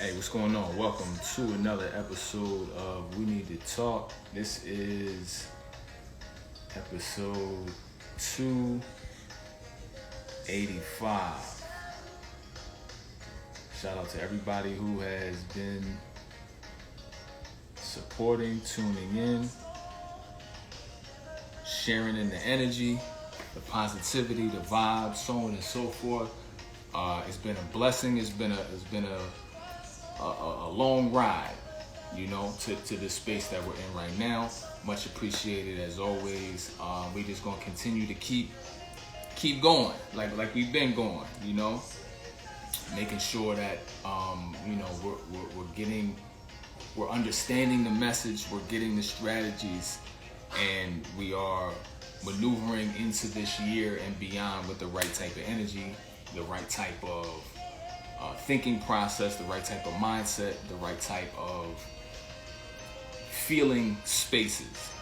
Hey, what's going on? Welcome to another episode of We Need to Talk. This is episode 285. Shout out to everybody who has been supporting, tuning in, sharing in the energy, the positivity, the vibes, so on and so forth. It's been a blessing. It's been a long ride, to this space that we're in right now. Much appreciated as always. We just gonna continue to keep going, like we've been going, making sure that we're understanding the message, we're getting the strategies, and we are maneuvering into this year and beyond with the right type of energy, the right type of thinking process, the right type of mindset, the right type of feeling spaces.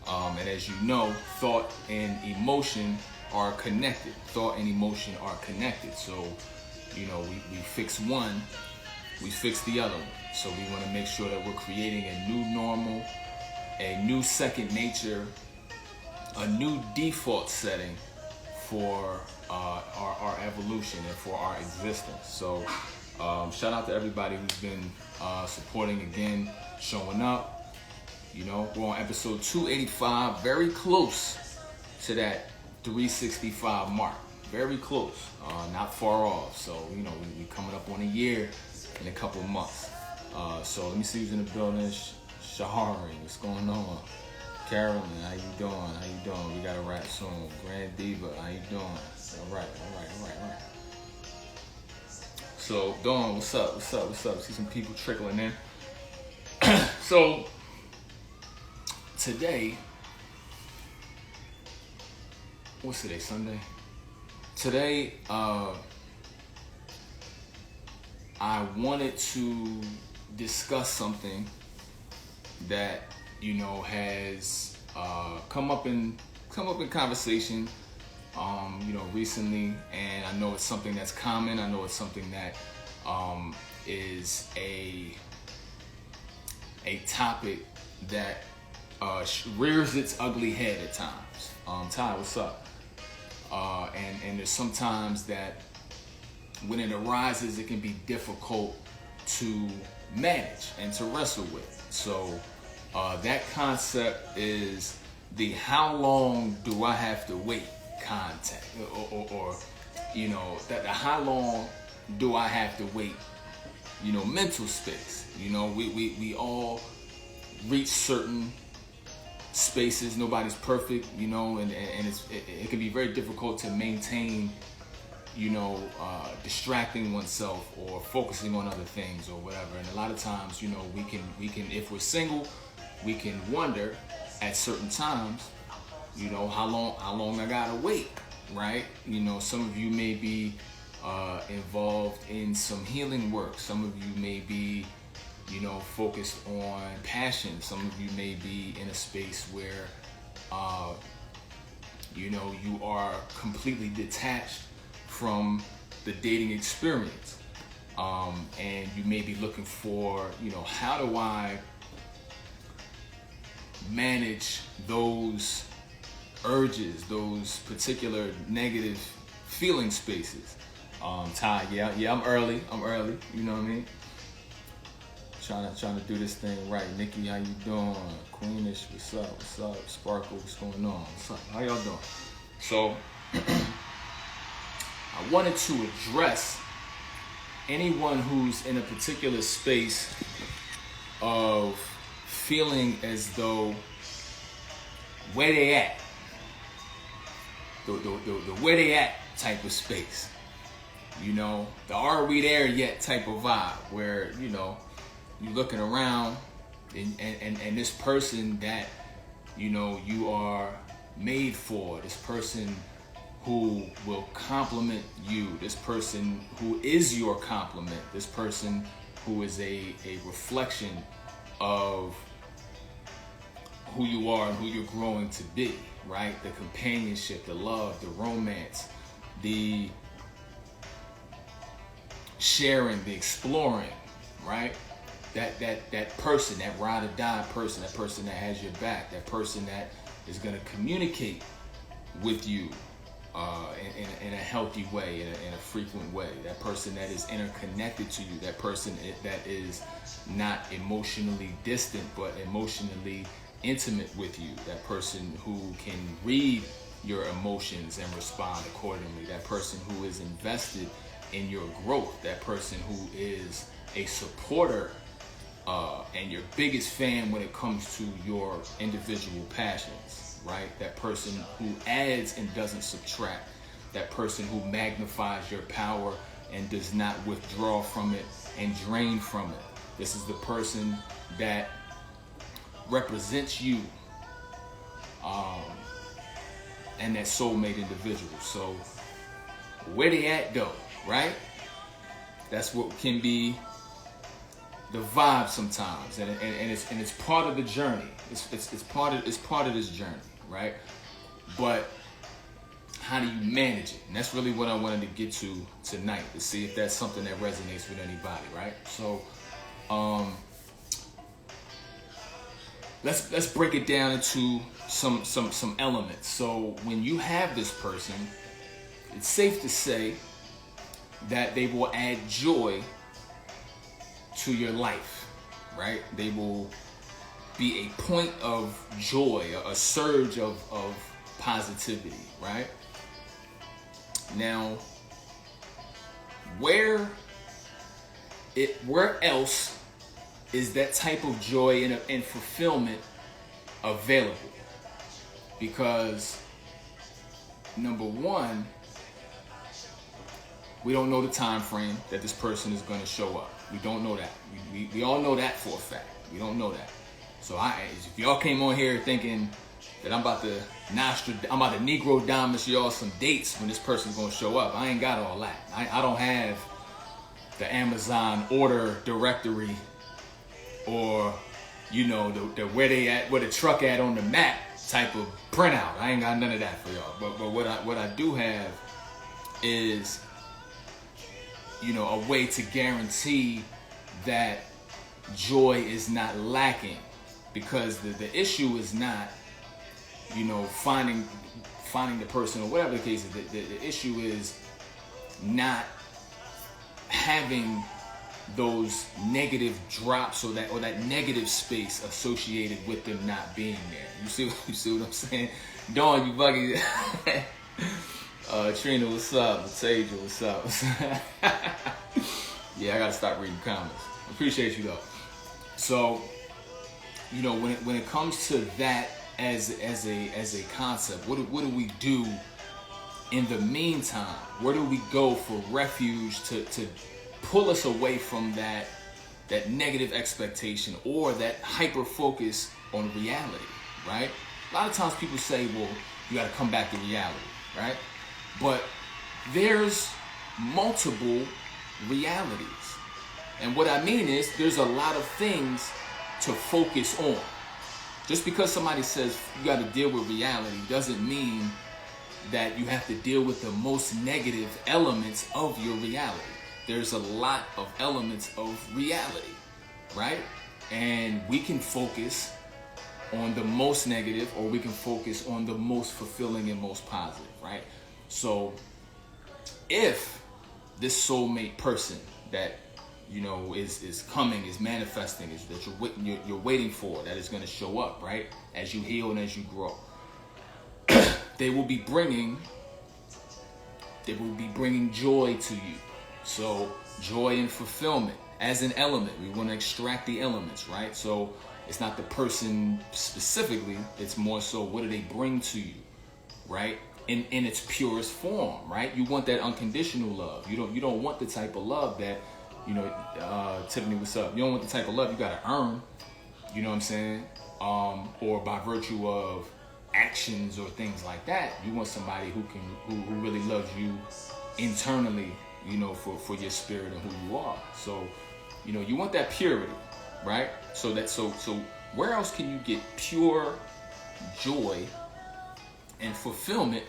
And as you know, thought and emotion are connected. Thought and emotion are connected. So, we fix one, we fix the other one. So we want to make sure that we're creating a new normal, a new second nature, a new default setting for our evolution and for our existence. So shout out to everybody who's been supporting again, showing up. We're on episode 285, very close to that 365 mark. Very close, not far off. So, we're coming up on a year in a couple of months. So let me see who's in the building. Shahari, what's going on? Carolyn, how you doing? We got a rap soon. Grand Diva, how you doing? All right. So, Dawn, what's up? See some people trickling in. So, today, what's today, Sunday? Today, I wanted to discuss something that has come up in conversation, recently, and I know it's something that's common. I know it's something that is a topic that rears its ugly head at times. Ty, what's up? And there's sometimes that when it arises, it can be difficult to manage and to wrestle with. So that concept is the how long do I have to wait contact, or that the how long do I have to wait, mental space. We all reach certain spaces. Nobody's perfect, and it can be very difficult to maintain, distracting oneself or focusing on other things or whatever. And a lot of times, we can, if we're single, we can wonder at certain times, how long I gotta wait, right? Some of you may be involved in some healing work. Some of you may be, focused on passion. Some of you may be in a space where, you are completely detached from the dating experience. And you may be looking for, how do I manage those urges, those particular negative feeling spaces. Ty, yeah, I'm early, you know what I mean? Trying to do this thing right. Nikki, how you doing? Queenish, what's up? Sparkle, what's going on? What's up? How y'all doing? So, I wanted to address anyone who's in a particular space of feeling as though where they at, the where they at type of space, the are we there yet type of vibe, where you're looking around and this person that you are made for, this person who will compliment you, this person who is your compliment, this person who is a reflection of who you are and who you're growing to be, right? The companionship, the love, the romance, the sharing, the exploring, right? That person, that ride or die person, that person that has your back, that person that is going to communicate with you in a healthy way, in a frequent way, that person that is interconnected to you, that person that is not emotionally distant but emotionally intimate with you, that person who can read your emotions and respond accordingly, that person who is invested in your growth, that person who is a supporter and your biggest fan when it comes to your individual passions, right? That person who adds and doesn't subtract, that person who magnifies your power and does not withdraw from it and drain from it. This is the person that represents you and that soulmate individual. So where they at though, right? That's what can be the vibe sometimes, and it's part of the journey. It's part of this journey, right? But how do you manage it? And that's really what I wanted to get to tonight, to see if that's something that resonates with anybody, right? So let's break it down into some elements. So when you have this person, it's safe to say that they will add joy to your life, right? They will be a point of joy, a surge of positivity, right? Now, where else is that type of joy and fulfillment available? Because number one, we don't know the time frame that this person is going to show up. We don't know that. We all know that for a fact. We don't know that. So if y'all came on here thinking that I'm about to Negro Damas y'all some dates when this person's going to show up, I ain't got all that. I don't have the Amazon order directory or, you know, the where they at, where the truck at on the map type of printout. I ain't got none of that for y'all. But what I do have is, you know, a way to guarantee that joy is not lacking, because the issue is not, you know, finding the person or whatever the case is. The issue is not having those negative drops or that negative space associated with them not being there. You see what I'm saying? Dawn, you buggy. Trina, what's up? Tasia, what's up? Yeah, I gotta stop reading comments. Appreciate you though. So, you know, when it comes to that as a concept, what do we do in the meantime? Where do we go for refuge to pull us away from that negative expectation or that hyper focus on reality, right? A lot of times people say, well, you gotta come back to reality, right? But there's multiple realities. And what I mean is there's a lot of things to focus on. Just because somebody says you got to deal with reality doesn't mean that you have to deal with the most negative elements of your reality. There's a lot of elements of reality, right? And we can focus on the most negative, or we can focus on the most fulfilling and most positive, right? So if this soulmate person that, you know, is coming, is manifesting, is that you're waiting for, that is going to show up, right? As you heal and as you grow, they will be bringing joy to you. So joy and fulfillment as an element. We want to extract the elements, right? So it's not the person specifically. It's more so what do they bring to you, right? In its purest form, right? You want that unconditional love. You don't want the type of love that, you know, Tiffany, what's up? You don't want the type of love you gotta earn. You know what I'm saying? Or by virtue of actions or things like that. You want somebody who really loves you internally, you know, for your spirit and who you are. So, you know, you want that purity, right? So where else can you get pure joy and fulfillment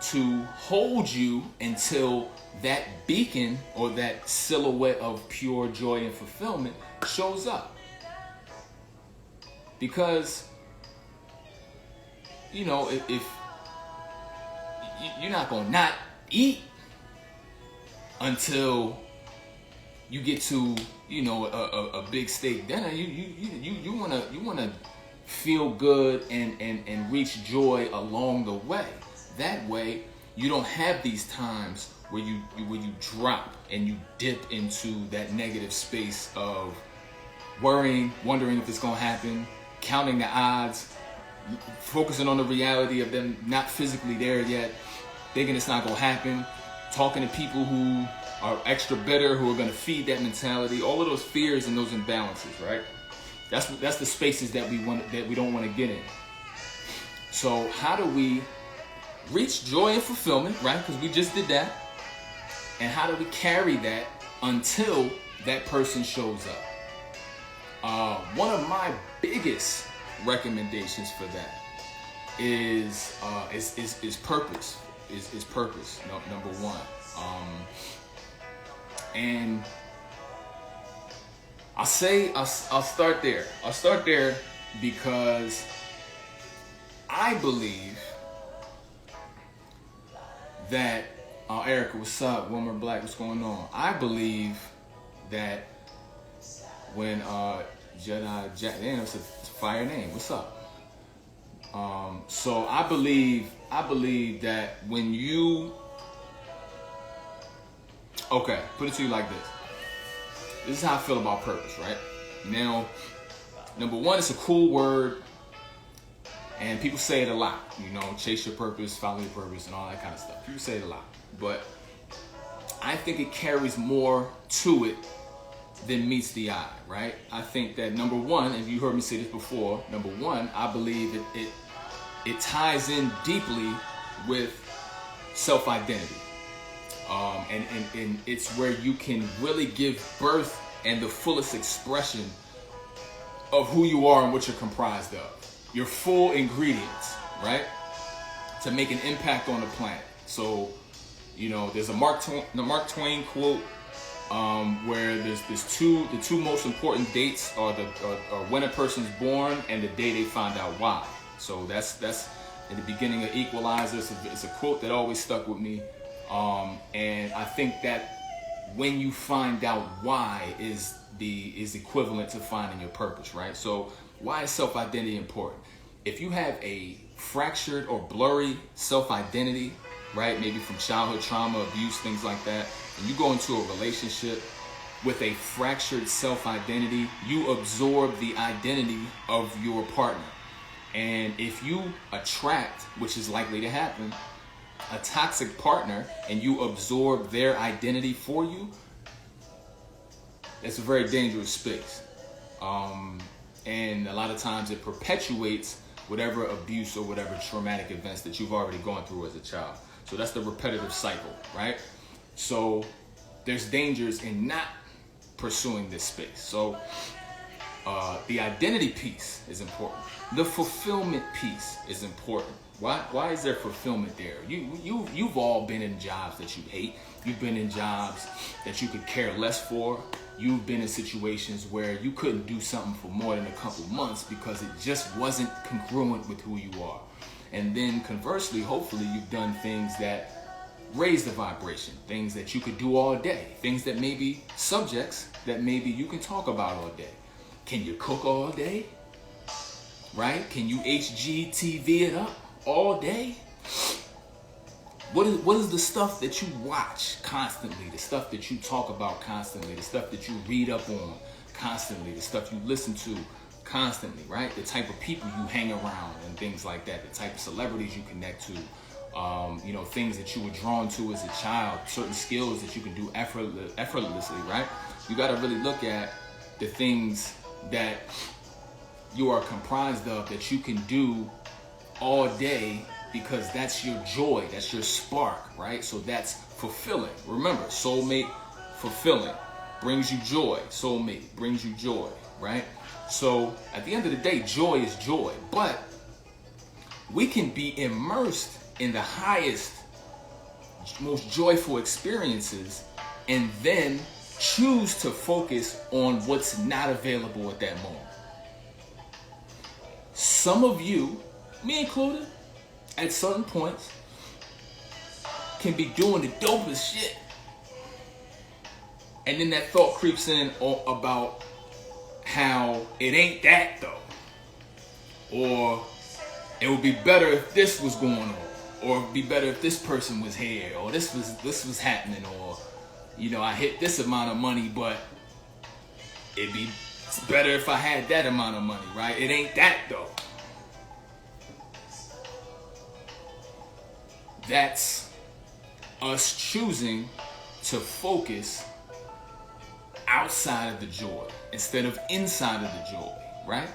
to hold you until that beacon or that silhouette of pure joy and fulfillment shows up. Because, you know, if you're not gonna not eat until you get to, you know, a big steak dinner. You wanna feel good and reach joy along the way. That way, you don't have these times where you drop and you dip into that negative space of worrying, wondering if it's gonna happen, counting the odds, focusing on the reality of them not physically there yet, thinking it's not gonna happen, talking to people who are extra bitter, who are gonna feed that mentality, all of those fears and those imbalances, right? That's the spaces that we don't want to get in. So how do we reach joy and fulfillment, right? Because we just did that. And how do we carry that until that person shows up? One of my biggest recommendations for that is purpose. Is purpose, number one. And I'll start there. I'll start there because I believe that, Erica, what's up? Wilmer Black, what's going on? I believe that when Jedi Jack, damn, it's a fire name. What's up? So I believe that when you, okay, put it to you like this. This is how I feel about purpose, right? Now, number one, it's a cool word, and people say it a lot. You know, chase your purpose, follow your purpose, and all that kind of stuff. People say it a lot, but I think it carries more to it than meets the eye, right? I think that number one, and you heard me say this before, number one, I believe it ties in deeply with self-identity. And it's where you can really give birth and the fullest expression of who you are and what you're comprised of. Your full ingredients, right? To make an impact on the planet. So, you know, there's a Mark Twain quote where there's the two most important dates are when a person's born and the day they find out why. So that's in the beginning of Equalizer. It's a quote that always stuck with me. And I think that when you find out why is equivalent to finding your purpose, right? So why is self-identity important? If you have a fractured or blurry self-identity, right? Maybe from childhood trauma, abuse, things like that, and you go into a relationship with a fractured self-identity, you absorb the identity of your partner. And if you attract, which is likely to happen, a toxic partner and you absorb their identity for you, it's a very dangerous space. And a lot of times it perpetuates whatever abuse or whatever traumatic events that you've already gone through as a child. So that's the repetitive cycle, right? So there's dangers in not pursuing this space. So the identity piece is important. The fulfillment piece is important. Why is there fulfillment there? You've all been in jobs that you hate. You've been in jobs that you could care less for. You've been in situations where you couldn't do something for more than a couple months because it just wasn't congruent with who you are. And then conversely, hopefully you've done things that raise the vibration, things that you could do all day, things that maybe subjects that maybe you can talk about all day. Can you cook all day? Right? Can you IGTV it up all day? What is the stuff that you watch constantly, the stuff that you talk about constantly, the stuff that you read up on constantly, the stuff you listen to constantly, right? The type of people you hang around and things like that, the type of celebrities you connect to, you know, things that you were drawn to as a child, certain skills that you can do effortlessly, right? You got to really look at the things that you are comprised of that you can do all day because that's your joy, that's your spark, right? So that's fulfilling. Remember, soulmate, fulfilling, brings you joy. Soulmate brings you joy, right? So at the end of the day, joy is joy, but we can be immersed in the highest most joyful experiences, and then choose to focus on what's not available at that moment. Some of you, me included, at certain points, can be doing the dopest shit. And then that thought creeps in about how it ain't that though. Or it would be better if this was going on. Or it would be better if this person was here. Or this was happening. Or, you know, I hit this amount of money, but it'd be better if I had that amount of money, right? It ain't that though. That's us choosing to focus outside of the joy instead of inside of the joy, right?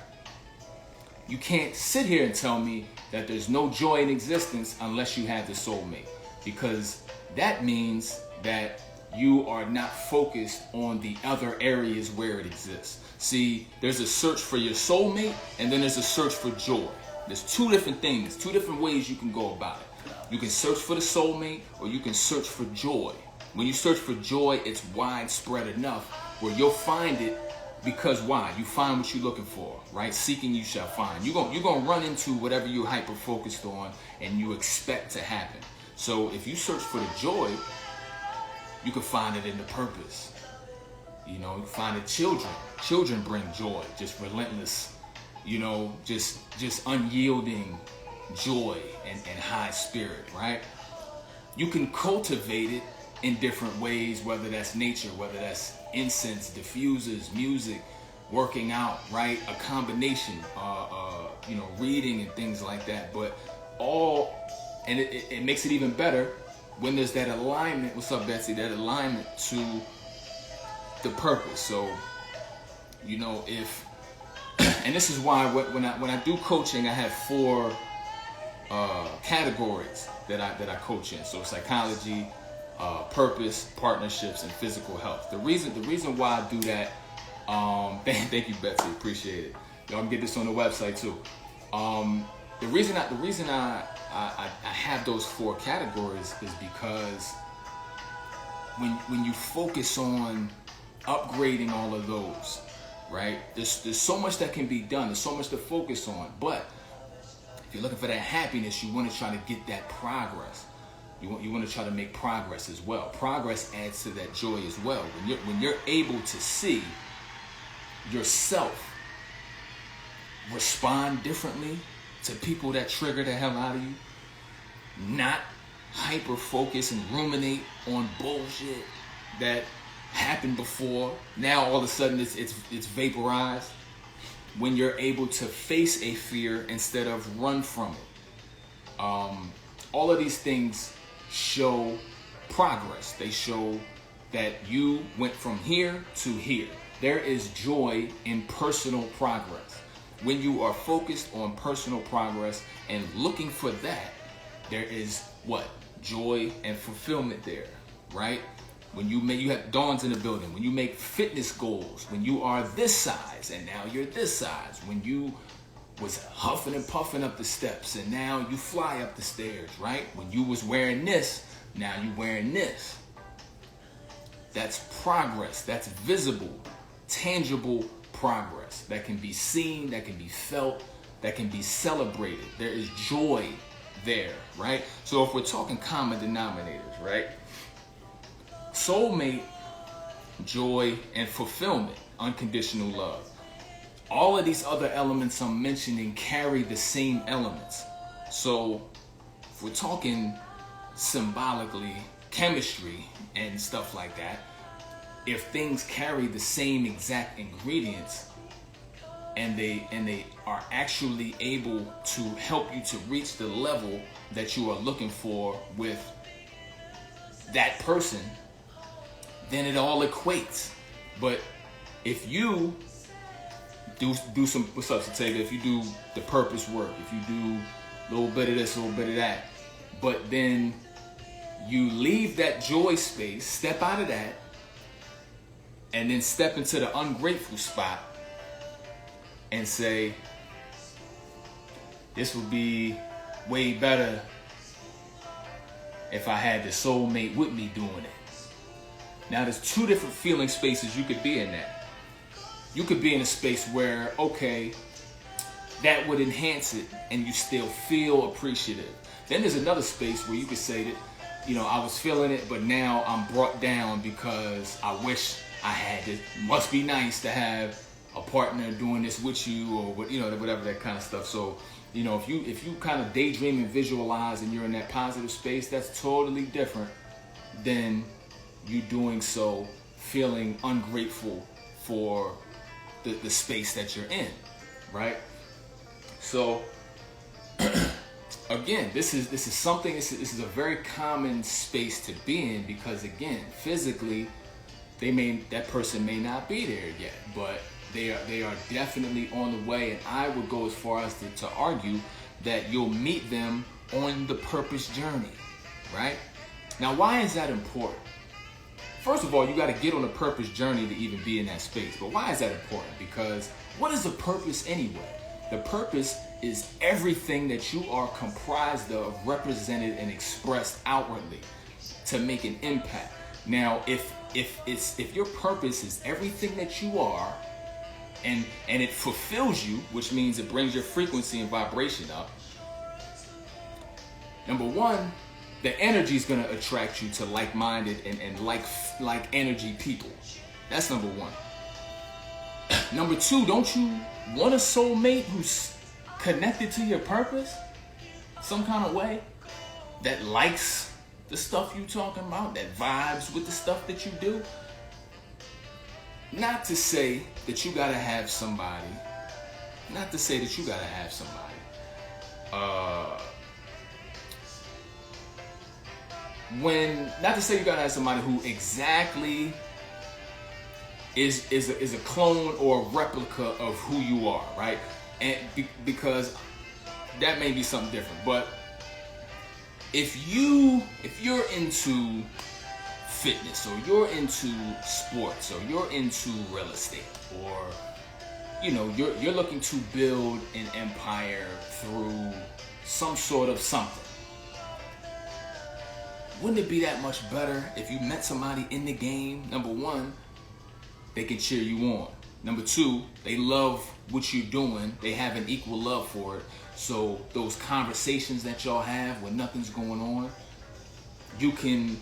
You can't sit here and tell me that there's no joy in existence unless you have the soulmate, because that means that you are not focused on the other areas where it exists. See, there's a search for your soulmate, and then there's a search for joy. There's two different things, two different ways you can go about it. You can search for the soulmate, or you can search for joy. When you search for joy, it's widespread enough where you'll find it, because why? You find what you're looking for, right? Seeking you shall find. You're gonna run into whatever you're hyper focused on and you expect to happen. So if you search for the joy, you can find it in the purpose. You know, you find it children. Children bring joy, just relentless, you know, just unyielding joy and high spirit, right? You can cultivate it in different ways, whether that's nature, whether that's incense, diffusers, music, working out, right? A combination, you know, reading and things like that. But and it makes it even better when there's that alignment. What's up, Betsy? That alignment to the purpose. So, you know, if, and this is why when I do coaching, I have 4 categories that I coach in. So psychology, purpose, partnerships, and physical health. The reason why I do that, thank you, Betsy, appreciate it. Y'all can get this on the website too. The reason I have those 4 categories is because when you focus on upgrading all of those, right? There's so much that can be done. There's so much to focus on. But if you're looking for that happiness, you want to try to get that progress. You want to try to make progress as well. Progress adds to that joy as well. When you're able to see yourself respond differently to people that trigger the hell out of you, not hyper focus and ruminate on bullshit that happened before. Now all of a sudden it's vaporized. When you're able to face a fear instead of run from it, all of these things show progress. They show that you went from here to here. There is joy in personal progress. When you are focused on personal progress and looking for that, there is what? Joy and fulfillment there, right? When you have dawns in the building, when you make fitness goals, when you are this size and now you're this size, when you was huffing and puffing up the steps and now you fly up the stairs, right? When you was wearing this, now you wearing this. That's progress. That's visible, tangible progress that can be seen, that can be felt, that can be celebrated. There is joy there, right? So if we're talking common denominators, right? Soulmate, joy, and fulfillment, unconditional love. All of these other elements I'm mentioning carry the same elements. So if we're talking symbolically, chemistry and stuff like that, if things carry the same exact ingredients and they are actually able to help you to reach the level that you are looking for with that person, then it all equates. But if you do some, what's up, Cade? If you do the purpose work, if you do a little bit of this, a little bit of that, but then you leave that joy space, step out of that, and then step into the ungrateful spot and say, this would be way better if I had the soulmate with me doing it. Now, there's two different feeling spaces you could be in that. You could be in a space where, okay, that would enhance it and you still feel appreciative. Then there's another space where you could say that, you know, I was feeling it, but now I'm brought down because I wish I had this. Must be nice to have a partner doing this with you, or what, you know, whatever, that kind of stuff. So, you know, if you kind of daydream and visualize and you're in that positive space, that's totally different than you doing so feeling ungrateful for the space that you're in, right? So again, this is something. This is a very common space to be in, because again, physically, that person may not be there yet, but they are definitely on the way. And I would go as far as to argue that you'll meet them on the purpose journey, right? Now, why is that important? First of all, you got to get on a purpose journey to even be in that space. But why is that important? Because what is the purpose anyway? The purpose is everything that you are comprised of, represented and expressed outwardly to make an impact. Now, if your purpose is everything that you are, and it fulfills you, which means it brings your frequency and vibration up, number one, the energy is going to attract you to like-minded and like energy people. That's number one. Number two, don't you want a soulmate who's connected to your purpose some kind of way, that likes the stuff you talking about, that vibes with the stuff that you do? Not to say that you gotta have somebody. Not to say that you gotta have somebody. Not to say you gotta have somebody who exactly is a clone or a replica of who you are, right? And because that may be something different. But if you're into fitness, or you're into sports, or you're into real estate, or you know, you're looking to build an empire through some sort of something, wouldn't it be that much better if you met somebody in the game? Number one, they can cheer you on. Number two, they love what you're doing. They have an equal love for it. So those conversations that y'all have when nothing's going on, you can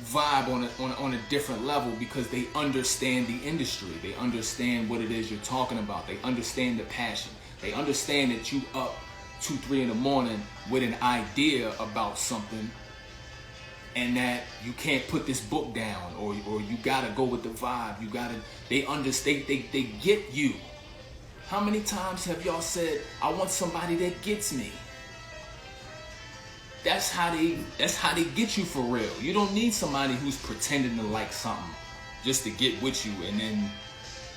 vibe on a different level, because they understand the industry. They understand what it is you're talking about. They understand the passion. They understand that you up 2-3 in the morning with an idea about something, and that you can't put this book down, or you gotta go with the vibe. They understand. They get you. How many times have y'all said, "I want somebody that gets me"? That's how they get you for real. You don't need somebody who's pretending to like something just to get with you, and then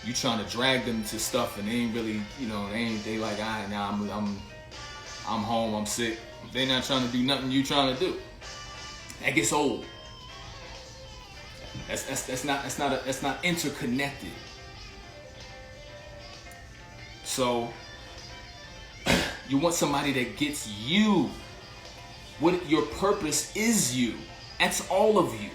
you trying to drag them to stuff, and they ain't really, you know, they like, all right, now I'm home, I'm sick. They're not trying to do nothing you trying to do. That gets old. That's not interconnected. So you want somebody that gets you. What your purpose is you. That's all of you.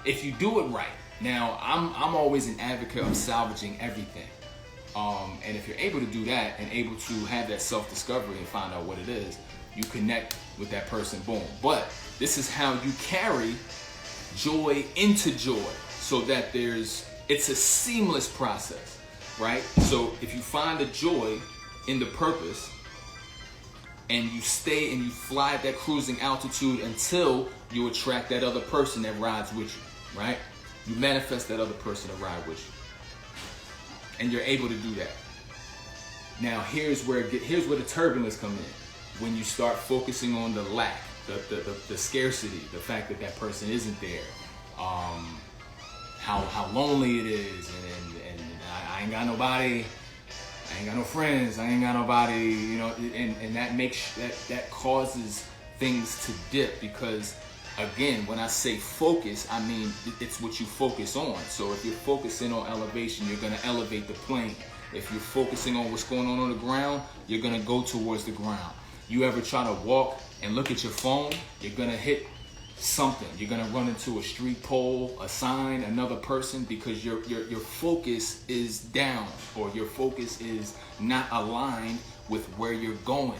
If you do it right. Now, I'm always an advocate of salvaging everything. And if you're able to do that and able to have that self-discovery and find out what it is, you connect with that person, boom. But this is how you carry joy into joy, so that it's a seamless process, right? So if you find the joy in the purpose, and you stay and you fly at that cruising altitude until you attract that other person that rides with you, right? You manifest that other person to ride with you. And you're able to do that. Now, here's where the turbulence comes in. When you start focusing on the lack, the scarcity, the fact that person isn't there, how lonely it is, and I ain't got nobody, I ain't got no friends, I ain't got nobody, you know, and that causes things to dip, because again, when I say focus, I mean it's what you focus on. So if you're focusing on elevation, you're going to elevate the plane. If you're focusing on what's going on the ground, you're going to go towards the ground. You ever try to walk and look at your phone, you're going to hit something. You're gonna run into a street pole, a sign, another person, because your focus is down, or your focus is not aligned with where you're going.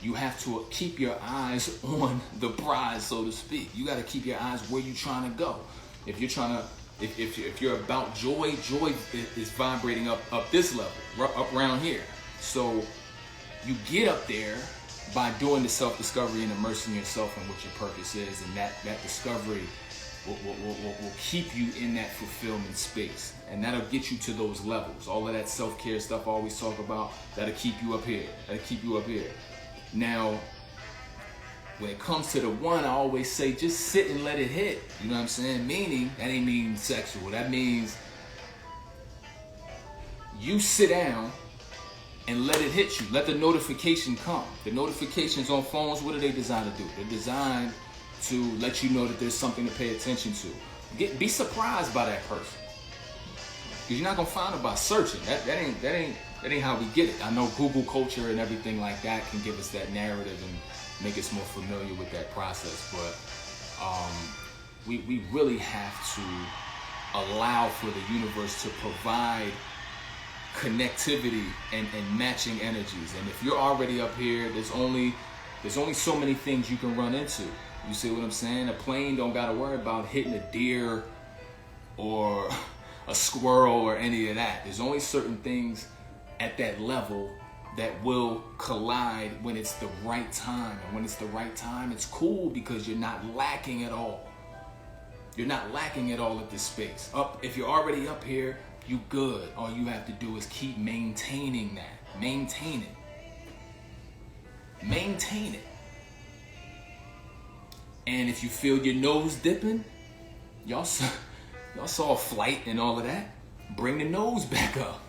You have to keep your eyes on the prize, so to speak. You got to keep your eyes where you're trying to go. If you're trying to, if you're about joy, joy is vibrating up this level, up around here. So you get up there by doing the self-discovery and immersing yourself in what your purpose is, and that discovery will keep you in that fulfillment space, and that'll get you to those levels. All of that self-care stuff I always talk about, that'll keep you up here. That'll keep you up here. Now, when it comes to the one, I always say just sit and let it hit. You know what I'm saying? Meaning, that ain't mean sexual. That means you sit down and let it hit you. Let the notification come. The notifications on phones, what are they designed to do? They're designed to let you know that there's something to pay attention to. Be surprised by that person, because you're not gonna find it by searching. That ain't how we get it. I know Google culture and everything like that can give us that narrative and make us more familiar with that process, but we really have to allow for the universe to provide connectivity and matching energies. And if you're already up here, there's only so many things you can run into. You see what I'm saying? A plane don't gotta worry about hitting a deer or a squirrel or any of that. There's only certain things at that level that will collide when it's the right time. And when it's the right time, it's cool because you're not lacking at all. You're not lacking at all at this space. If you're already up here, you good. All you have to do is keep maintaining that. Maintain it. Maintain it. And if you feel your nose dipping, y'all saw flight and all of that. Bring the nose back up.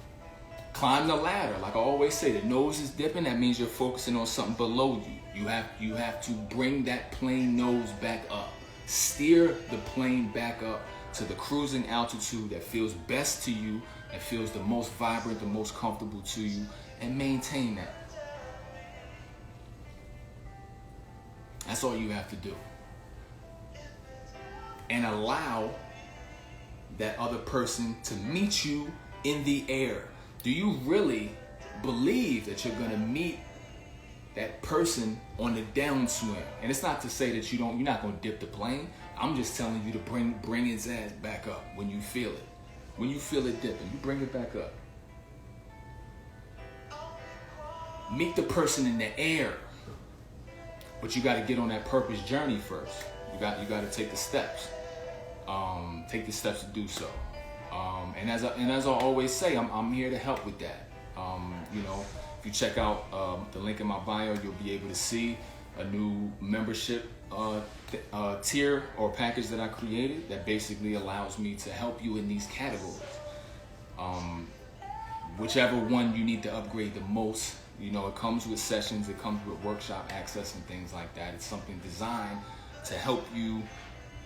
Climb the ladder. Like I always say, the nose is dipping. That means you're focusing on something below you. You have to bring that plane nose back up. Steer the plane back up to the cruising altitude that feels best to you, that feels the most vibrant, the most comfortable to you, and maintain that. That's all you have to do. And allow that other person to meet you in the air. Do you really believe that you're gonna meet that person on the downswing? And it's not to say that you're not gonna dip the plane. I'm just telling you to bring his ass back up when you feel it. When you feel it dipping, you bring it back up. Meet the person in the air. But you gotta get on that purpose journey first. You gotta take the steps. Take the steps to do so. And as I always say, I'm here to help with that. If you check out the link in my bio, you'll be able to see a new membership tier or package that I created that basically allows me to help you in these categories. Whichever one you need to upgrade the most, it comes with sessions, it comes with workshop access and things like that. It's something designed to help you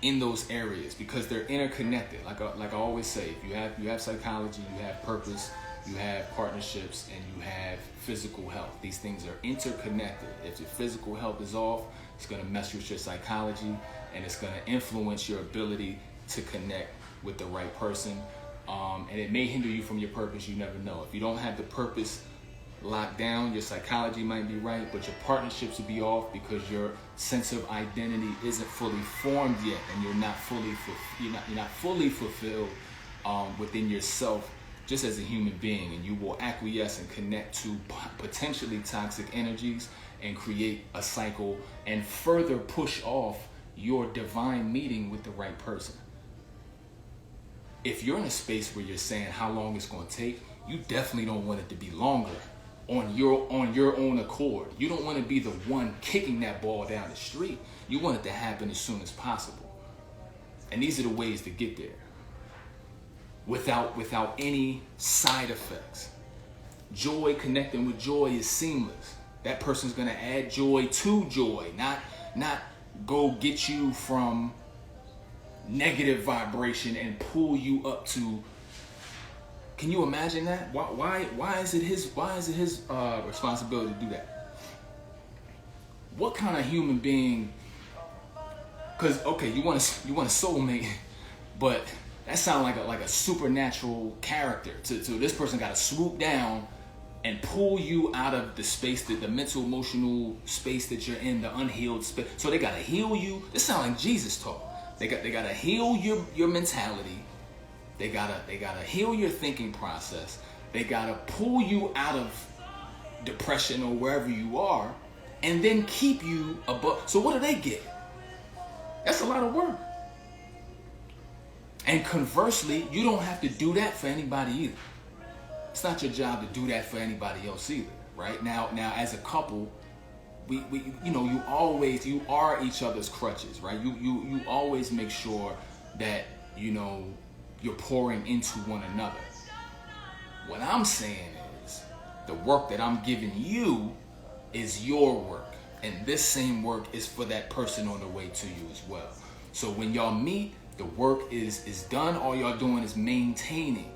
in those areas because they're interconnected. Like I always say, if you have psychology, you have purpose, you have partnerships, and you have physical health. These things are interconnected. If your physical health is off, it's going to mess with your psychology, and it's going to influence your ability to connect with the right person. And it may hinder you from your purpose. You never know. If you don't have the purpose locked down, your psychology might be right, but your partnerships will be off because your sense of identity isn't fully formed yet, and you're not fully fulfilled within yourself just as a human being, and you will acquiesce and connect to potentially toxic energies and create a cycle and further push off your divine meeting with the right person. If you're in a space where you're saying how long it's going to take, you definitely don't want it to be longer on your own accord. You don't want to be the one kicking that ball down the street. You want it to happen as soon as possible. And these are the ways to get there without any side effects. Joy, connecting with joy is seamless. That person's going to add joy to joy, not go get you from negative vibration and pull you up to. Can you imagine that? Why is it his responsibility to do that? What kind of human being Cause okay, you want a soulmate, but that sounds like a supernatural character. So this person got to swoop down and pull you out of the space, the mental, emotional space that you're in, the unhealed space. So they got to heal you. This sounds like Jesus talk. They got to heal your mentality. They gotta heal your thinking process. They gotta pull you out of depression or wherever you are, and then keep you above. So what do they get? That's a lot of work. And conversely, you don't have to do that for anybody either. It's not your job to do that for anybody else either, right? Now as a couple, we you are each other's crutches, right? You always make sure that you're pouring into one another. What I'm saying is the work that I'm giving you is your work, and this same work is for that person on the way to you as well. So when y'all meet, the work is done. All y'all doing is maintaining.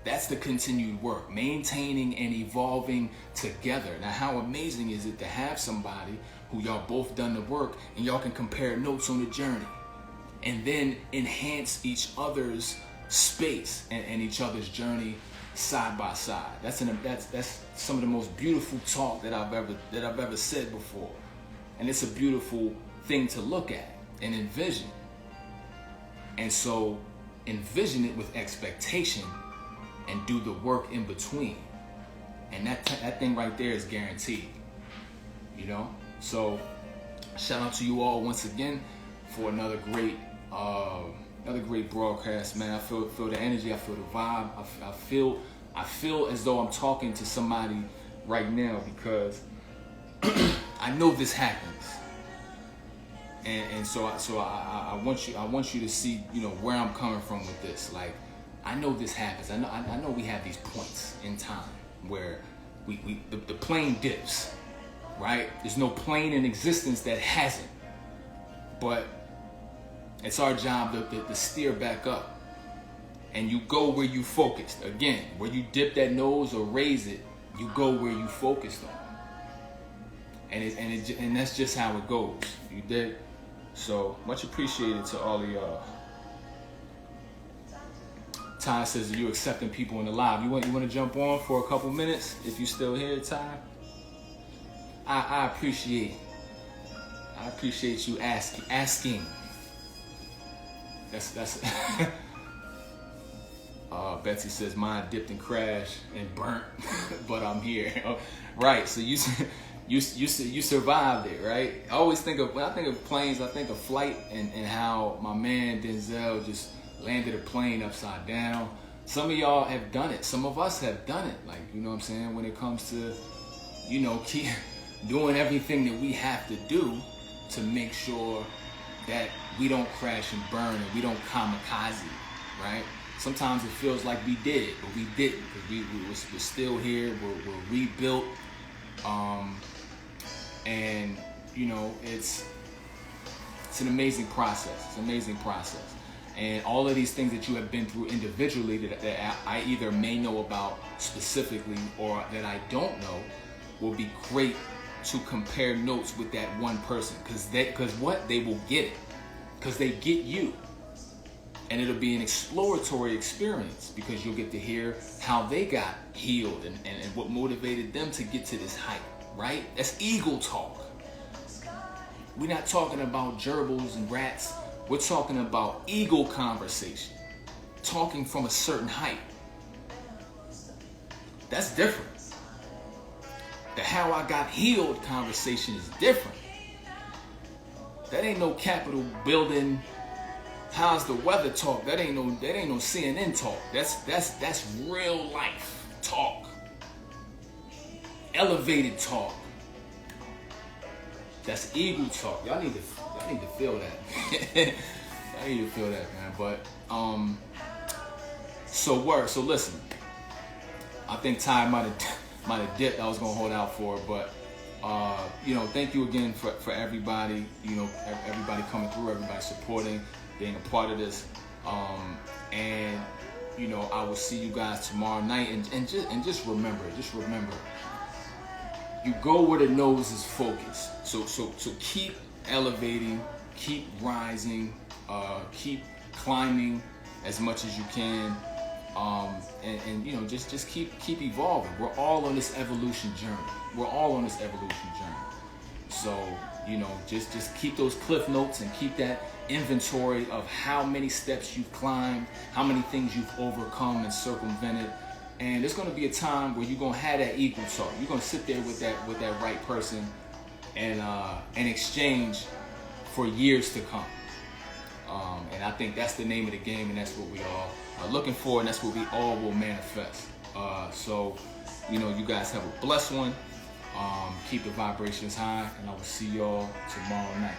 That's the continued work, maintaining and evolving together. Now, how amazing is it to have somebody who y'all both done the work and y'all can compare notes on the journey and then enhance each other's space and each other's journey side by side. That's some of the most beautiful talk that I've ever said before. And it's a beautiful thing to look at and envision. And so envision it with expectation and do the work in between. And that thing right there is guaranteed. So shout out to you all once again for another great broadcast, man. I feel the energy, I feel the vibe. I feel as though I'm talking to somebody right now because I know this happens. And so I want you to see, where I'm coming from with this. Like, I know this happens. I know we have these points in time where the plane dips, right? There's no plane in existence that hasn't. But it's our job to steer back up. And you go where you focused. Again, where you dip that nose or raise it, you go where you focused on. And that's just how it goes. You did. So much appreciated to all of y'all. Ty says, are you accepting people in the live? You want to jump on for a couple minutes if you're still here, Ty? I appreciate you asking. That's Betsy says, mine dipped and crashed and burnt, but I'm here. Right, so you survived it, right? When I think of planes, I think of flight and how my man Denzel just landed a plane upside down. Some of y'all have done it. Some of us have done it. Like, you know what I'm saying? When it comes to, keep doing everything that we have to do to make sure that we don't crash and burn and we don't kamikaze, right? Sometimes it feels like we did, but we didn't, because we're still here. We're rebuilt, and it's an amazing process. It's an amazing process. And all of these things that you have been through individually that I either may know about specifically or that I don't know will be great to compare notes with that one person. Because they will get it. Because they get you. And it'll be an exploratory experience because you'll get to hear how they got healed and what motivated them to get to this height, right? That's ego talk. We're not talking about gerbils and rats. We're talking about ego conversation, talking from a certain height. That's different. The how I got healed conversation is different. That ain't no Capitol building, how's the weather talk. That ain't no CNN talk. That's real life talk. Elevated talk. That's ego talk. Y'all need to feel that. I need to feel that, man. But so listen. I think Ty might have dipped. I was gonna hold out for it, but thank you again for everybody. Everybody coming through, everybody supporting, being a part of this. And I will see you guys tomorrow night. And just remember. You go where the nose is focused. So keep elevating, keep rising, keep climbing as much as you can, and you know, just keep evolving. We're all on this evolution journey. We're all on this evolution journey. So, you know, just keep those cliff notes and keep that inventory of how many steps you've climbed, how many things you've overcome and circumvented. And there's going to be a time where you're going to have that equal talk. You're going to sit there with that right person and exchange for years to come. And I think that's the name of the game, and that's what we all are looking for, and that's what we all will manifest. So, you know, you guys have a blessed one. Keep the vibrations high, and I will see y'all tomorrow night.